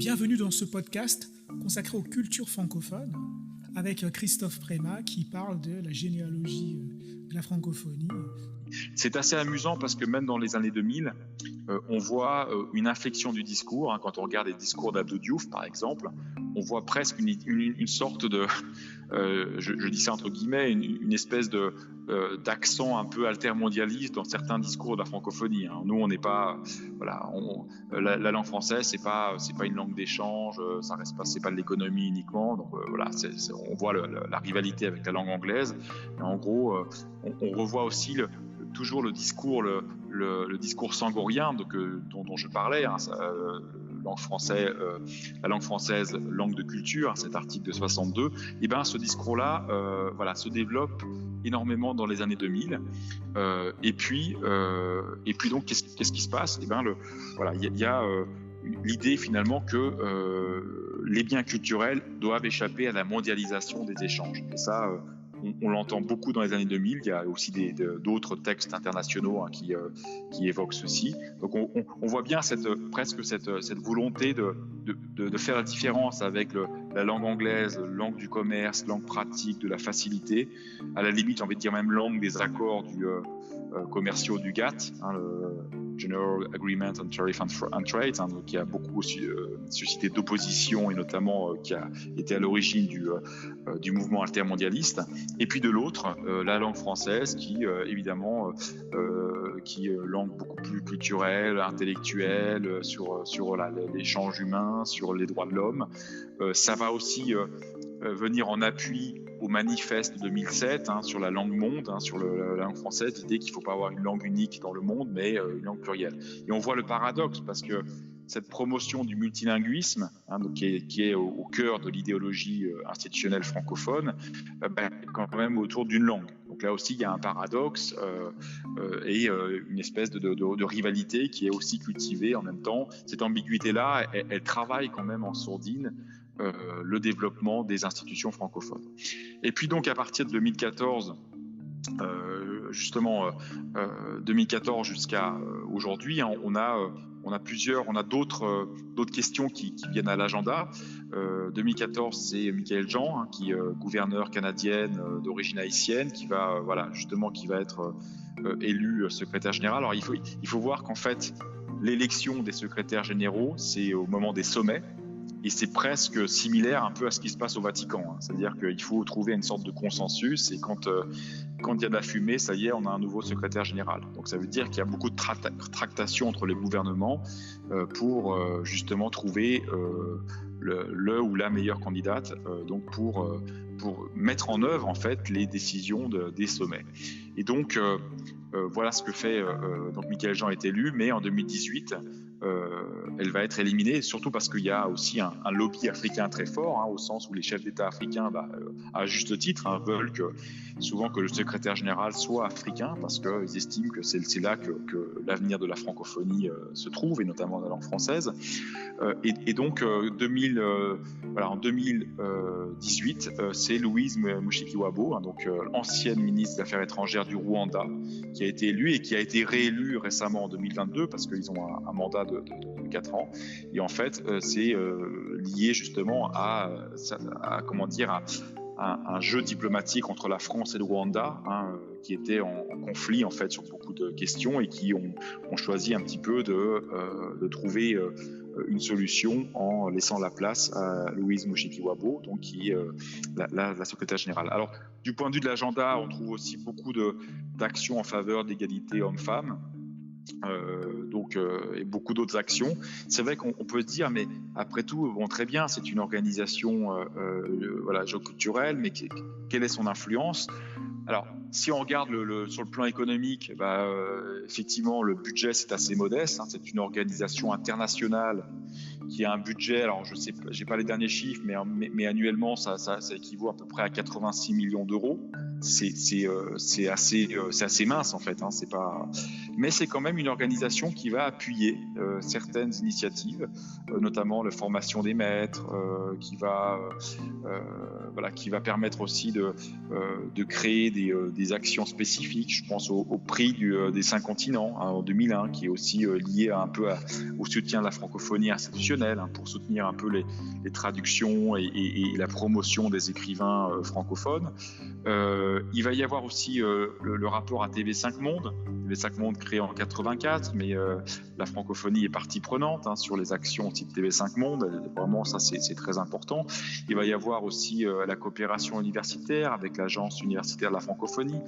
Bienvenue dans ce podcast consacré aux cultures francophones avec Christophe Prémat qui parle de la généalogie de la francophonie. C'est assez amusant parce que même dans les années 2000, on voit une inflexion du discours. Quand on regarde les discours d'Abdou Diouf, par exemple, on voit presque une sorte de, je dis ça entre guillemets, une espèce d'accent un peu altermondialiste dans certains discours de la francophonie. Nous, on n'est pas, la langue française, c'est pas une langue d'échange, ça reste pas, c'est pas de l'économie uniquement. Donc on voit la rivalité avec la langue anglaise. Et en gros, on revoit aussi toujours le discours, le discours sangorien dont je parlais, la langue française, langue de culture, cet article de 62. Et ce discours-là, se développe énormément dans les années 2000. Et puis donc, qu'est-ce qui se passe ? Il y a l'idée finalement que les biens culturels doivent échapper à la mondialisation des échanges. Et ça, on l'entend beaucoup dans les années 2000. Il y a aussi d'autres textes internationaux qui évoquent ceci. Donc on voit bien cette volonté de faire la différence avec la langue anglaise, langue du commerce, langue pratique, de la facilité, à la limite, j'ai envie de dire même langue des accords commerciaux du GATT, le General Agreement on Tariff and Trade, qui a beaucoup suscité d'opposition et notamment qui a été à l'origine du mouvement altermondialiste. Et puis de l'autre, la langue française qui évidemment langue beaucoup plus culturelle, intellectuelle, sur l'échange humain, sur les droits de l'homme. Ça va aussi venir en appui au manifeste de 2007 sur la langue monde, sur la langue française, l'idée qu'il ne faut pas avoir une langue unique dans le monde, mais une langue plurielle. Et on voit le paradoxe, parce que cette promotion du multilinguisme, qui est au cœur de l'idéologie institutionnelle francophone, quand même autour d'une langue. Donc là aussi, il y a un paradoxe et une espèce de rivalité qui est aussi cultivée en même temps. Cette ambiguïté-là, elle travaille quand même en sourdine le développement des institutions francophones. Et puis donc, à partir de 2014, 2014 jusqu'à aujourd'hui, on a d'autres questions qui viennent à l'agenda. 2014, c'est Michaëlle Jean, qui est gouverneure canadienne d'origine haïtienne, qui va être élu secrétaire général. Alors il faut voir qu'en fait, l'élection des secrétaires généraux, c'est au moment des sommets. Et c'est presque similaire un peu à ce qui se passe au Vatican. C'est-à-dire qu'il faut trouver une sorte de consensus. Et quand il y a de la fumée, ça y est, on a un nouveau secrétaire général. Donc ça veut dire qu'il y a beaucoup de tractations entre les gouvernements pour justement trouver le ou la meilleure candidate pour mettre en œuvre en fait les décisions des sommets. Et donc voilà ce que fait. Donc Michaëlle Jean est élue, mais en 2018. Elle va être éliminée, surtout parce qu'il y a aussi un lobby africain très fort, au sens où les chefs d'État africains, à juste titre, veulent souvent que le secrétaire général soit africain, parce qu'ils estiment que c'est là que l'avenir de la francophonie se trouve, et notamment de la langue française. Et donc, en 2018, c'est Louise Mushikiwabo, ancienne ministre des Affaires étrangères du Rwanda, qui a été élue et qui a été réélue récemment en 2022, parce qu'ils ont un mandat de 4 ans. Et en fait, c'est lié justement à un jeu diplomatique entre la France et le Rwanda, qui était en conflit en fait sur beaucoup de questions et qui ont choisi un petit peu de trouver une solution en laissant la place à Louise Mushikiwabo, donc qui est la secrétaire générale. Alors, du point de vue de l'agenda, on trouve aussi beaucoup d'actions en faveur de l'égalité hommes-femmes. Et beaucoup d'autres actions. C'est vrai qu'on peut se dire, mais après tout, très bien, c'est une organisation géoculturelle, mais quelle est son influence ? Alors, si on regarde sur le plan économique, effectivement, le budget, c'est assez modeste. C'est une organisation internationale qui a un budget, alors je sais, j'ai pas les derniers chiffres, mais annuellement, ça équivaut à peu près à 86 millions d'euros. C'est assez mince en fait. Mais c'est quand même une organisation qui va appuyer certaines initiatives, notamment la formation des maîtres, qui va permettre aussi de créer des actions spécifiques. Je pense au prix des 5 continents en 2001, qui est aussi lié un peu au soutien de la francophonie institutionnelle institutionnelle pour soutenir un peu les traductions et la promotion des écrivains francophones. Il va y avoir aussi le rapport à TV5 Monde. TV5 Monde créé en 84, mais la francophonie est partie prenante sur les actions aussi de TV5 Monde. Vraiment, ça c'est très important. Il va y avoir aussi la coopération universitaire avec l'Agence universitaire de la francophonie.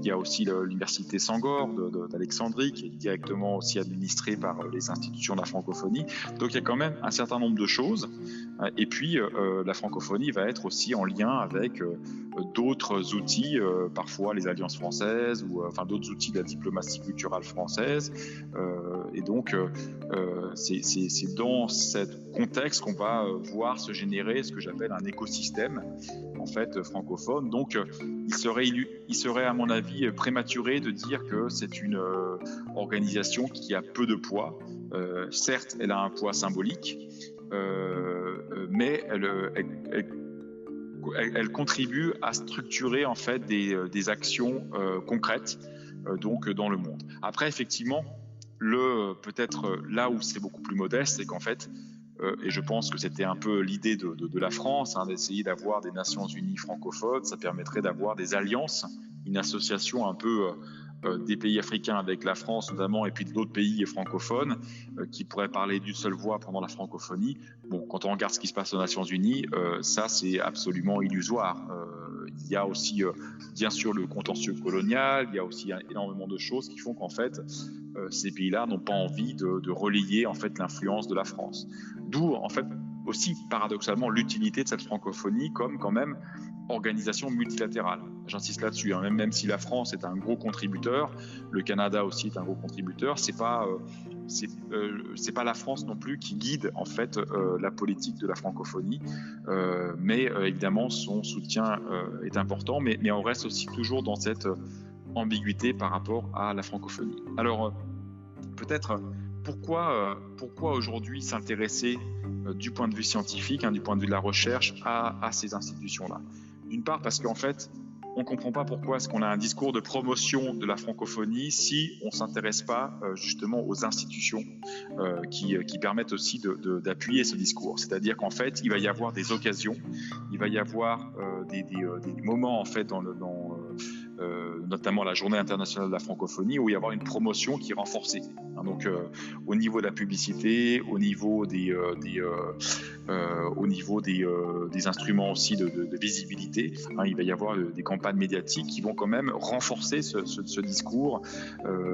Il y a aussi l'université Sangor d'Alexandrie qui est directement aussi administrée par les institutions de la francophonie. Donc il y a quand même un certain nombre de choses. Et puis la francophonie va être aussi en lien avec d'autres outils, parfois les alliances françaises ou d'autres outils de la diplomatie culturelle française. Et donc c'est dans ce contexte qu'on va voir se générer ce que j'appelle un écosystème en fait francophone. Donc il serait à mon avis prématuré de dire que c'est une organisation qui a peu de poids. Certes, elle a un poids symbolique, mais elle contribue à structurer en fait des actions concrètes donc dans le monde. Après, effectivement, peut-être là où c'est beaucoup plus modeste, c'est qu'en fait, et je pense que c'était un peu l'idée de la France, d'essayer d'avoir des Nations Unies francophones. Ça permettrait d'avoir des alliances, une association un peu des pays africains avec la France notamment, et puis d'autres pays francophones qui pourraient parler d'une seule voix pendant la francophonie. Bon, quand on regarde ce qui se passe aux Nations Unies, ça c'est absolument illusoire. Il y a aussi bien sûr le contentieux colonial, il y a aussi énormément de choses qui font qu'en fait ces pays-là n'ont pas envie de relayer en fait l'influence de la France. D'où en fait aussi paradoxalement l'utilité de cette francophonie comme quand même organisation multilatérale. J'insiste là-dessus, même si la France est un gros contributeur, le Canada aussi est un gros contributeur, c'est pas la France non plus qui guide en fait la politique de la francophonie, mais évidemment son soutien est important, mais on reste aussi toujours dans cette ambiguïté par rapport à la francophonie. Alors peut-être pourquoi aujourd'hui s'intéresser du point de vue scientifique, du point de vue de la recherche à ces institutions-là? D'une part parce qu'en fait, on ne comprend pas pourquoi est-ce qu'on a un discours de promotion de la francophonie si on ne s'intéresse pas justement aux institutions qui permettent aussi d'appuyer ce discours. C'est-à-dire qu'en fait, il va y avoir des occasions, il va y avoir des moments en fait notamment la Journée internationale de la francophonie, où il va y avoir une promotion qui est renforcée. Donc, au niveau de la publicité, au niveau des instruments aussi de visibilité, il va y avoir des campagnes médiatiques qui vont quand même renforcer ce discours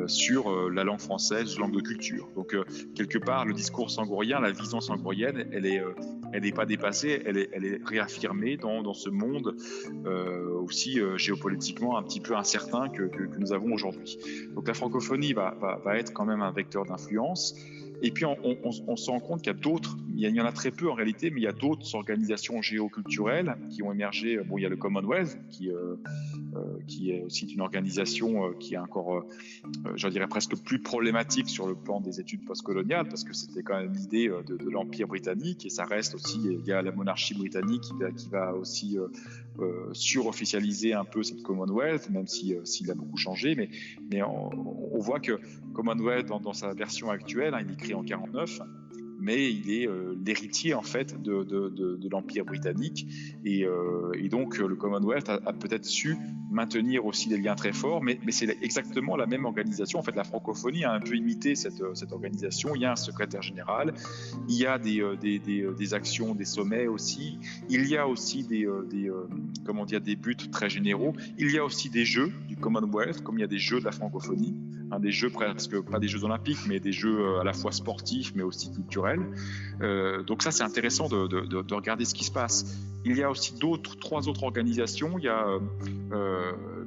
sur la langue française, langue de culture. Donc, quelque part, le discours sangorien, la vision sangorienne, elle n'est pas dépassée, elle est réaffirmée dans ce monde aussi géopolitiquement un petit peu incertain que nous avons aujourd'hui. Donc la francophonie va être quand même un vecteur d'influence. Et puis on se rend compte qu'il y a d'autres, il y en a très peu en réalité, mais il y a d'autres organisations géoculturelles qui ont émergé. Bon, il y a le Commonwealth qui est aussi une organisation qui est encore, je dirais presque plus problématique sur le plan des études postcoloniales, parce que c'était quand même l'idée de l'Empire britannique, et ça reste aussi, il y a la monarchie britannique qui va aussi surofficialiser un peu cette Commonwealth, même s'il a beaucoup changé, mais on voit que Commonwealth dans sa version actuelle, il est créé en 49, mais il est l'héritier en fait de l'Empire britannique, et donc le Commonwealth a peut-être su maintenir aussi des liens très forts, mais c'est exactement la même organisation. En fait, la francophonie a un peu imité cette organisation. Il y a un secrétaire général, il y a des actions, des sommets aussi, il y a aussi des buts très généraux, il y a aussi des jeux du Commonwealth, comme il y a des jeux de la francophonie, des jeux presque, pas des jeux olympiques, mais des jeux à la fois sportifs, mais aussi culturels. Donc ça, c'est intéressant de regarder ce qui se passe. Il y a aussi trois autres organisations. Il y a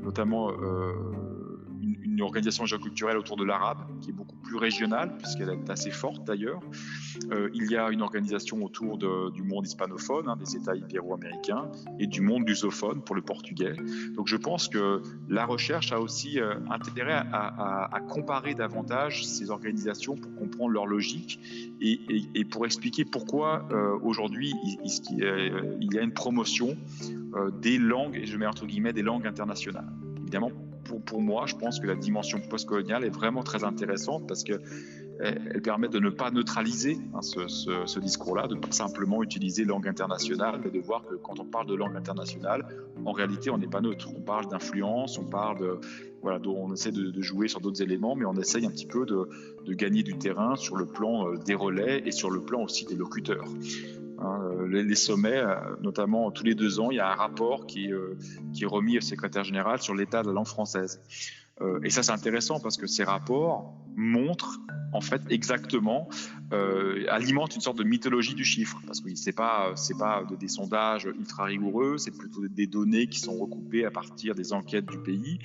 notamment une organisation géoculturelle autour de l'arabe, qui est beaucoup plus régionale, puisqu'elle est assez forte d'ailleurs. Il y a une organisation autour du monde hispanophone, des États ibéro-américains, et du monde lusophone pour le portugais. Donc je pense que la recherche a aussi intérêt à comparer davantage ces organisations pour comprendre leur logique et pour expliquer pourquoi aujourd'hui il y a une promotion des langues, et je mets entre guillemets des langues internationales. Évidemment, pour moi, je pense que la dimension postcoloniale est vraiment très intéressante parce que elles permettent de ne pas neutraliser ce discours-là, de ne pas simplement utiliser langue internationale, mais de voir que quand on parle de langue internationale, en réalité, on n'est pas neutre. On parle d'influence, on parle on essaie de jouer sur d'autres éléments, mais on essaye un petit peu de gagner du terrain sur le plan des relais et sur le plan aussi des locuteurs. Les sommets, notamment tous les 2 ans, il y a un rapport qui est remis au secrétaire général sur l'état de la langue française. Et ça, c'est intéressant parce que ces rapports montrent en fait exactement, alimentent une sorte de mythologie du chiffre, parce que c'est pas des sondages ultra rigoureux, c'est plutôt des données qui sont recoupées à partir des enquêtes du pays,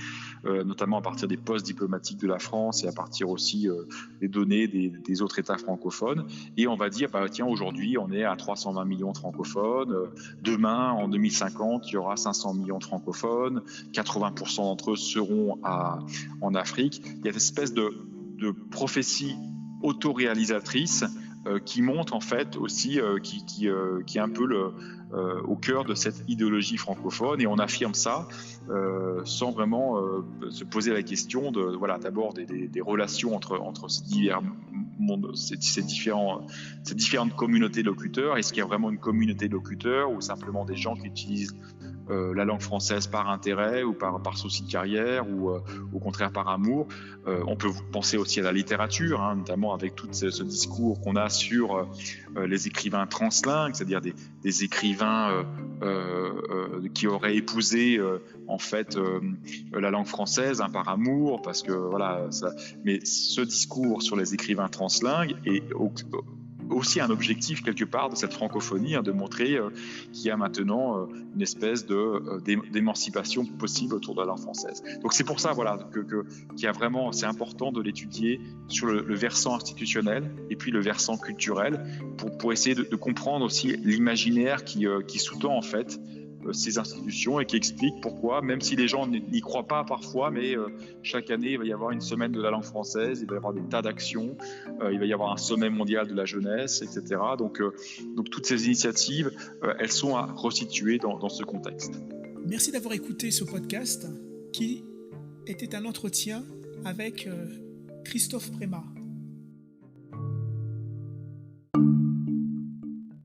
notamment à partir des postes diplomatiques de la France et à partir aussi des données des autres États francophones. Et on va dire, tiens, aujourd'hui, on est à 320 millions de francophones. Demain, en 2050, il y aura 500 millions de francophones. 80% d'entre eux seront en Afrique. Il y a cette espèce de prophétie autoréalisatrice qui montre en fait aussi, qui est un peu au cœur de cette idéologie francophone, et on affirme ça sans vraiment se poser la question d'abord des relations entre ces divers mondes, ces différentes communautés de locuteurs. Est-ce qu'il y a vraiment une communauté de locuteurs ou simplement des gens qui utilisent la langue française par intérêt ou par souci de carrière ou au contraire par amour? On peut penser aussi à la littérature, notamment avec tout ce discours qu'on a sur les écrivains translingues, c'est-à-dire des écrivains qui auraient épousé en fait la langue française par amour, parce que mais ce discours sur les écrivains translingues est aussi un objectif quelque part de cette francophonie, de montrer qu'il y a maintenant une espèce d'émancipation possible autour de la langue française. Donc c'est pour ça qu'il y a vraiment, c'est important de l'étudier sur le versant institutionnel et puis le versant culturel pour essayer de comprendre aussi l'imaginaire qui sous-tend en fait ces institutions et qui explique pourquoi, même si les gens n'y croient pas parfois, mais chaque année il va y avoir une semaine de la langue française, il va y avoir des tas d'actions, il va y avoir un sommet mondial de la jeunesse, etc. Donc toutes ces initiatives, elles sont à resituer dans ce contexte. Merci d'avoir écouté ce podcast qui était un entretien avec Christophe Prémat.